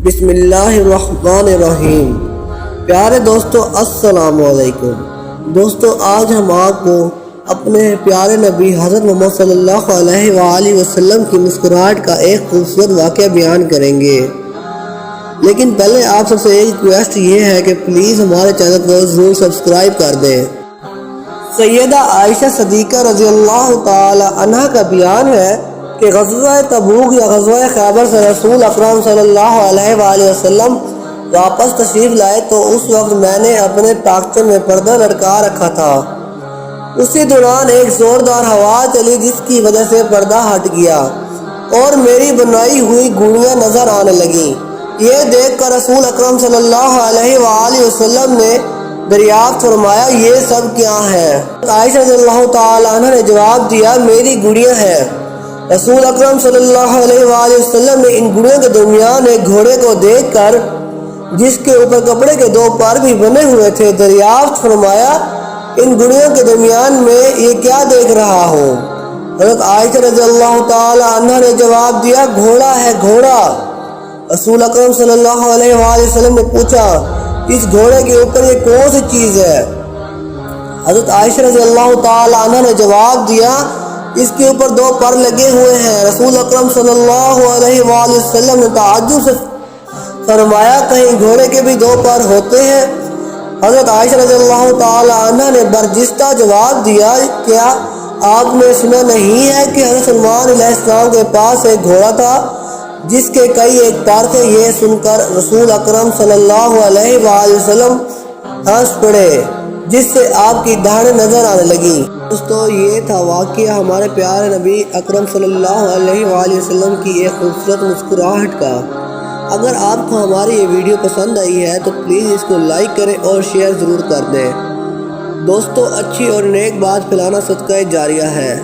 بسم اللہ الرحمن الرحیم۔ پیارے دوستو السلام علیکم۔ دوستو آج ہم آپ کو اپنے پیارے نبی حضرت محمد صلی اللہ علیہ وآلہ وسلم کی مسکراہٹ کا ایک خوبصورت واقعہ بیان کریں گے، لیکن پہلے آپ سب سے ایک ریکویسٹ یہ ہے کہ پلیز ہمارے چینل کو ضرور سبسکرائب کر دیں۔ سیدہ عائشہ صدیقہ رضی اللہ تعالی عنہ کا بیان ہے کہ غزوہ تبوک یا غزوہ خیبر سے رسول اکرم صلی اللہ علیہ وآلہ وسلم واپس تشریف لائے تو اس وقت میں نے اپنے طاقچے میں پردہ لٹکا رکھا تھا۔ اسی دوران ایک زوردار ہوا چلی جس کی وجہ سے پردہ ہٹ گیا اور میری بنائی ہوئی گھڑیاں نظر آنے لگیں۔ یہ دیکھ کر رسول اکرم صلی اللہ علیہ وآلہ وسلم نے دریافت فرمایا، یہ سب کیا ہے؟ عائشہ رضی اللہ تعالی عنہ نے جواب دیا، میری گھڑیاں ہیں۔ رسول اکرم صلی اللہ علیہ وآلہ وسلم نے ان گھڑیوں کے درمیان ایک گھوڑے کو دیکھ کر جس کے اوپر کپڑے کے دو پر بھی بنے ہوئے تھے دریافت فرمایا، ان گھڑیوں کے درمیان میں یہ کیا دیکھ رہا ہوں؟ حضرت عائشہ رضی اللہ تعالی عنہ نے جواب دیا، گھوڑا ہے، گھوڑا۔ رسول اکرم صلی اللہ علیہ وآلہ وسلم نے پوچھا، اس گھوڑے کے اوپر یہ کون سی چیز ہے؟ حضرت عائشہ رضی اللہ تعالی عنہ نے جواب دیا، اس کے اوپر دو پر لگے ہوئے ہیں۔ رسول اکرم صلی اللہ علیہ وآلہ وسلم نے تعجب سے فرمایا، کہیں گھوڑے کے بھی دو پر ہوتے ہیں؟ حضرت عائشہ رضی اللہ تعالی عنہ نے برجستہ جواب دیا، کیا آپ نے سنا نہیں ہے کہ حضرت سلمان علیہ السلام کے پاس ایک گھوڑا تھا جس کے کئی ایک پر تھے؟ یہ سن کر رسول اکرم صلی اللہ علیہ وآلہ وسلم ہنس پڑے جس سے آپ کی دھاڑیں نظر آنے لگی۔ دوستو یہ تھا واقعہ ہمارے پیارے نبی اکرم صلی اللہ علیہ وآلہ وسلم کی ایک خوبصورت مسکراہٹ کا۔ اگر آپ کو ہماری یہ ویڈیو پسند آئی ہے تو پلیز اس کو لائک کریں اور شیئر ضرور کر دیں۔ دوستو اچھی اور نیک بات پھیلانا صدقہ جاریہ ہے۔